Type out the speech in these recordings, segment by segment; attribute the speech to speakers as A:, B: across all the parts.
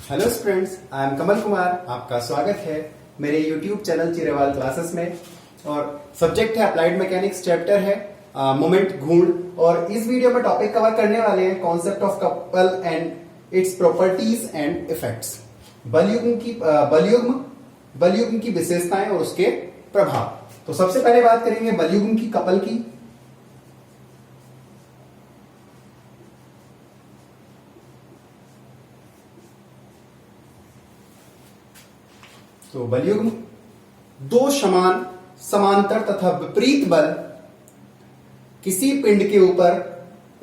A: Hello students, I am Kamal Kumar. आपका स्वागत है मेरे यूट्यूब चैनल चिरेवाल क्लासेस में। और सब्जेक्ट है अप्लाइड मैकेनिक्स, चैप्टर है मोमेंट घूर्ण। और इस वीडियो में टॉपिक कवर करने वाले हैं concept of couple and its properties and effects. बलयुग्म की विशेषताएं और उसके प्रभाव। तो सबसे पहले बात करेंगे बलयुग्म की, कपल की। तो बलयुग्म दो समान, समांतर तथा विपरीत बल किसी पिंड के ऊपर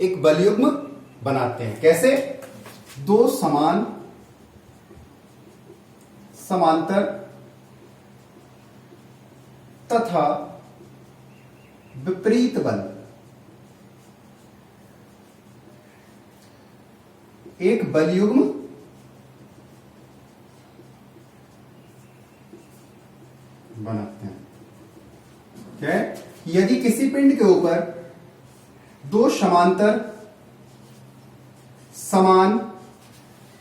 A: एक बलयुग्म बनाते हैं। कैसे? दो समान, समांतर तथा विपरीत बल एक बलयुग्म बनाते हैं। क्या? यदि किसी पिंड के ऊपर दो समांतर, समान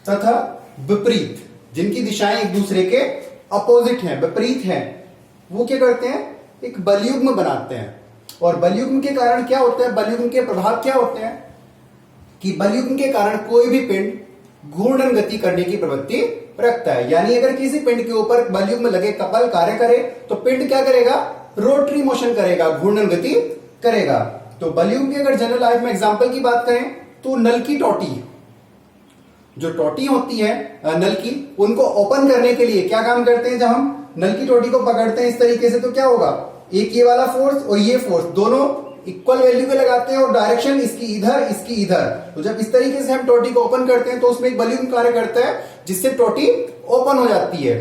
A: तथा विपरीत, जिनकी दिशाएं एक दूसरे के अपोजिट हैं, विपरीत हैं, वो क्या करते हैं? एक बलयुग्म बनाते हैं। और बलयुग्म के कारण क्या होता है, बलयुग्म के प्रभाव क्या होते हैं कि बलयुग्म के कारण कोई भी पिंड घूर्णन गति करने की प्रवृत्ति रखता है। यानी अगर किसी पिंड के ऊपर बलयुग्म लगे, कपल कार्य करे, तो पिंड क्या करेगा? रोटरी मोशन करेगा, घूर्णन गति करेगा। तो बलयुग्म की अगर जनरल लाइफ में एग्जांपल की बात करें तो नल की टोटी, जो टोटी होती है नल की, उनको ओपन करने के लिए क्या काम करते हैं? जब हम नल की टोटी को पकड़ते हैं इस तरीके से, तो क्या होगा? एक ये वाला फोर्स और ये फोर्स दोनों इक्वल वैल्यू के लगाते हैं और डायरेक्शन इसकी इधर, इसकी इधर। तो जब इस तरीके से हम टोटी को ओपन करते हैं तो उसमें एक बलयुग्म कार्य करता है, जिससे टोटी ओपन हो जाती है।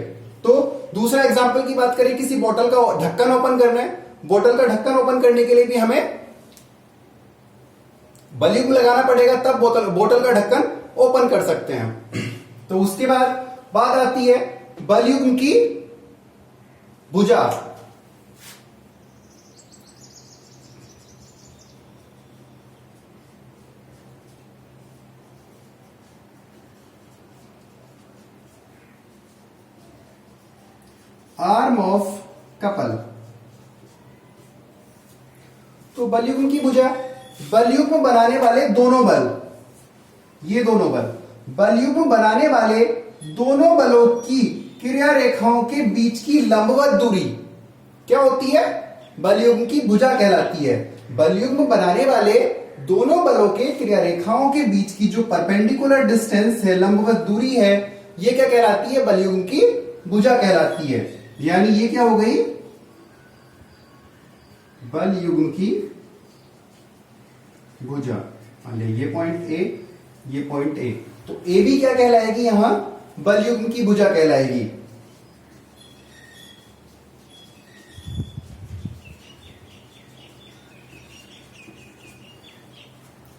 A: तो दूसरा एग्जांपल की बात करें, किसी बोतल का ढक्कन ओपन करना है। बोतल का ढक्कन ओपन करने के लिए भी हमें बलयुग्म लगाना पड़ेगा, तब बोतल का ढक्कन ओपन कर सकते हैं। तो उसके बाद बात आती है बलयुग्म की भुजा। Arm of couple. तो बलयुग्म की भुजा, बलयुग्म बनाने वाले दोनों बल, ये दोनों बल, बलयुग्म बनाने वाले दोनों बलों की क्रिया रेखाओं के बीच की लंबवत दूरी क्या होती है? बलयुग्म की भुजा कहलाती है। बलयुग्म बनाने वाले दोनों बलों के क्रिया रेखाओं के बीच की जो परपेंडिकुलर डिस्टेंस है, लंबवत दूरी है, ये क्या कहलाती है? बलयुग्म की भुजा कहलाती है। यानी ये क्या हो गई? बलयुग्म की भुजा। ये पॉइंट ए, ये पॉइंट ए, तो ए भी क्या कहलाएगी? यहां बलयुग्म की भुजा कहलाएगी।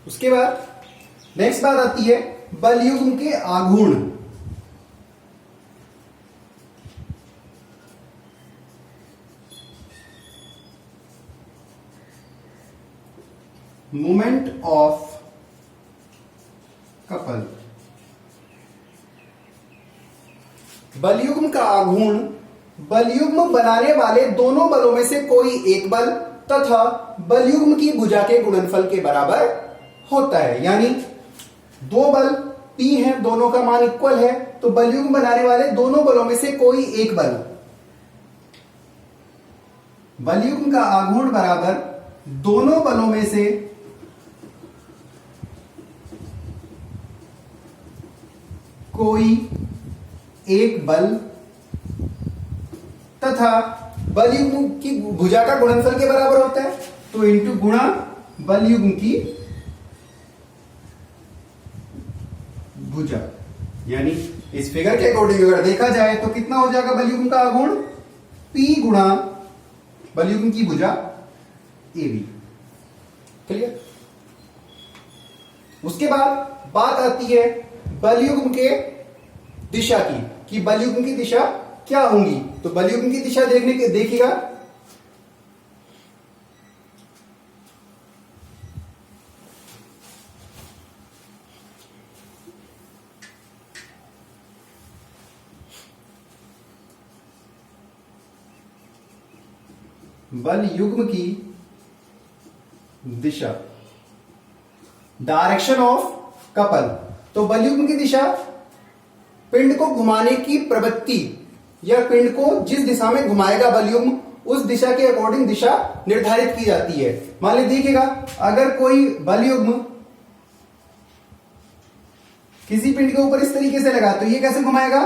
A: उसके बाद नेक्स्ट बात आती है बलयुग्म के आघूर्ण। Moment of couple. बलयुग्म का आघूर्ण बलयुग्म बनाने वाले दोनों बलों में से कोई एक बल तथा बलयुग्म की भुजा के गुणनफल के बराबर होता है। यानी दो बल P है, दोनों का मान इक्वल है, तो बलयुग्म बनाने वाले दोनों बलों में से कोई एक बल, बलयुग्म का आघूर्ण बराबर दोनों बलों में से कोई एक बल तथा बलयुग्म की भुजा का गुणनफल के बराबर होता है। तो इंटू गुणा बलयुग्म की भुजा। यानी इस फिगर के अकॉर्डिंग अगर देखा जाए तो कितना हो जाएगा बलयुग्म का आघूर्ण? P गुणा बलयुग्म की भुजा AB। क्लियर? उसके बाद बात आती है बलयुग्म के दिशा की, कि बलयुग्म की दिशा क्या होंगी। तो बलयुग्म की दिशा देखिएगा, बल युग्म की दिशा, डायरेक्शन ऑफ कपल। तो बल युग्म की दिशा पिंड को घुमाने की प्रवृत्ति या पिंड को जिस दिशा में घुमाएगा बल युग्म उस दिशा के अकॉर्डिंग दिशा निर्धारित की जाती है। मान लीजिए देखिएगा, अगर कोई बल युग्म किसी पिंड के ऊपर इस तरीके से लगा तो ये कैसे घुमाएगा,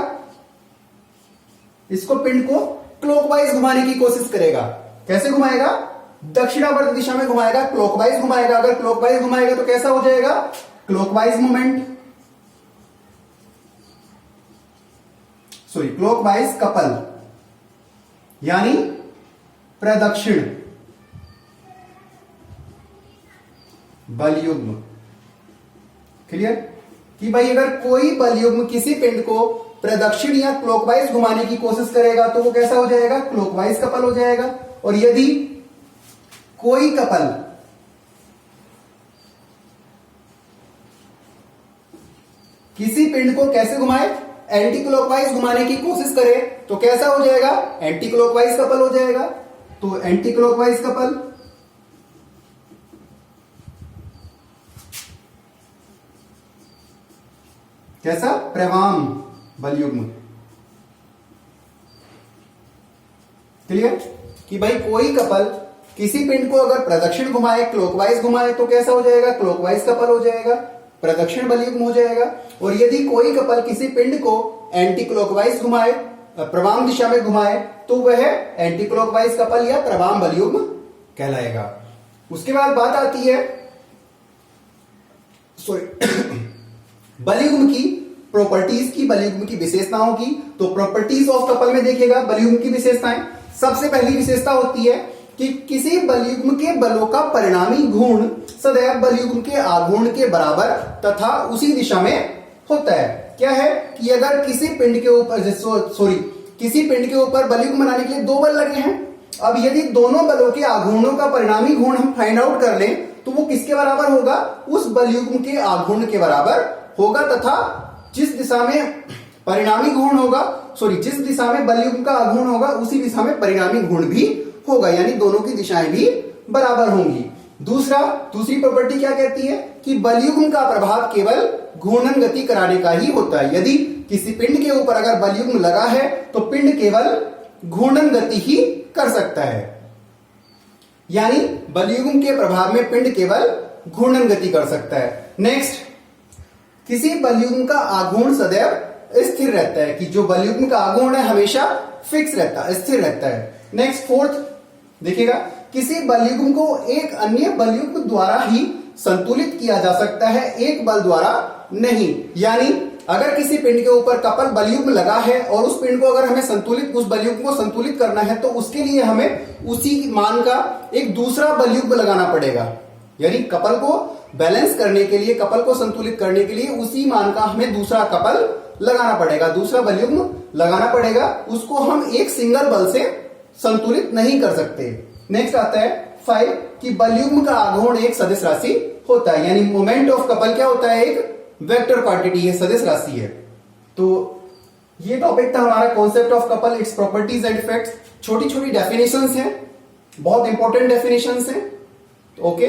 A: इसको पिंड को क्लॉकवाइज घुमाने की कोशिश करेगा। कैसे घुमाएगा, दक्षिणावर्त दिशा में घुमाएगा, क्लॉकवाइज घुमाएगा। अगर क्लॉकवाइज घुमाएगा तो कैसा हो जाएगा, clockwise moment, sorry clockwise couple यानी प्रदक्षिण बल युग्म। क्लियर कि भाई अगर कोई बल युग्म किसी पिंड को प्रदक्षिण या क्लॉकवाइज घुमाने की कोशिश करेगा तो वो कैसा हो जाएगा, क्लॉकवाइज कपल हो जाएगा। और यदि कोई कपल किसी पिंड को कैसे घुमाए, एंटी क्लॉकवाइज घुमाने की कोशिश करे तो कैसा हो जाएगा, एंटी क्लॉकवाइज कपल हो जाएगा। तो एंटी क्लॉकवाइज कपल कैसा, प्रवाम बल युग्म। क्लियर कि भाई कोई कपल किसी पिंड को अगर प्रदक्षिण घुमाए, क्लॉकवाइज घुमाए तो कैसा हो जाएगा, क्लॉकवाइज कपल हो जाएगा, प्रदक्षिण बल युग्म हो जाएगा। और यदि कोई कपल किसी पिंड को एंटी क्लॉकवाइज घुमाए, प्रवाम दिशा में घुमाए तो वह एंटी क्लॉकवाइज कपल या प्रवाम बल युग्म कहलाएगा। उसके बाद बात आती है बल युग्म की प्रॉपर्टीज की, बल युग्म की विशेषताओं की। तो प्रॉपर्टीज ऑफ कपल में देखिएगा बल युग्म की विशेषताएं। सबसे पहली विशेषता होती है कि किसी बल युग्म के बलों का परिणामी घूर्ण सदैव बल युग्म के आघूर्ण के बराबर तथा उसी दिशा में होता है। क्या है कि अगर किसी पिंड के ऊपर किसी पिंड के ऊपर बल युग्म बनाने के लिए दो बल लगे हैं, अब यदि दोनों बलों के आघूर्णों का परिणामी घूर्ण हम फाइंड आउट कर लें तो वो किसके बराबर होगा, उस बल युग्म के आघूर्ण के बराबर होगा। तथा जिस दिशा में परिणामी घूर्ण होगा, जिस दिशा में बल युग्म का आघूर्ण होगा उसी दिशा में परिणामी घूर्ण भी होगा, यानी दोनों की दिशाएं भी बराबर होंगी। दूसरी प्रॉपर्टी क्या कहती है कि बल युग्म का प्रभाव केवल घूर्णन गति कराने का ही होता है। यदि किसी पिंड के ऊपर अगर बल युग्म लगा है तो पिंड केवल घूर्णन गति ही कर सकता है, यानी बल युग्म के प्रभाव में पिंड केवल घूर्णन गति कर सकता है। नेक्स्ट, किसी बल युग्म का आघूर्ण सदैव स्थिर रहता है, कि जो बल युग्म का आघूर्ण है हमेशा फिक्स रहता है, स्थिर रहता है। नेक्स्ट फोर्थ देखिएगा, किसी बल युग्म को एक अन्य बल युग्म द्वारा ही संतुलित किया जा सकता है, एक बल द्वारा नहीं। यानी अगर किसी पिंड के ऊपर कपल बल युग्म लगा है और उस पिंड को अगर हमें उस बल युग्म को संतुलित करना है तो उसके लिए हमें उसी मान का एक दूसरा बल युग्म लगाना पड़ेगा। यानी कपल को बैलेंस करने के लिए, कपल को संतुलित करने के लिए उसी मान का हमें दूसरा कपल लगाना पड़ेगा, दूसरा बल युग्म लगाना पड़ेगा। उसको हम एक सिंगल बल से संतुलित नहीं कर सकते। नेक्स्ट आता है 5 कि बल युग्म का आघूर्ण एक सदिश राशि होता है, यानी मोमेंट ऑफ कपल क्या होता है, एक वेक्टर क्वांटिटी है, सदिश राशि है। तो ये टॉपिक था हमारा concept of couple, it's properties and effects. छोटी छोटी डेफिनेशंस हैं, बहुत इंपॉर्टेंट डेफिनेशंस हैं। ओके,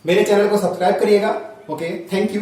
A: मेरे चैनल को सब्सक्राइब करिएगा। Okay, thank you.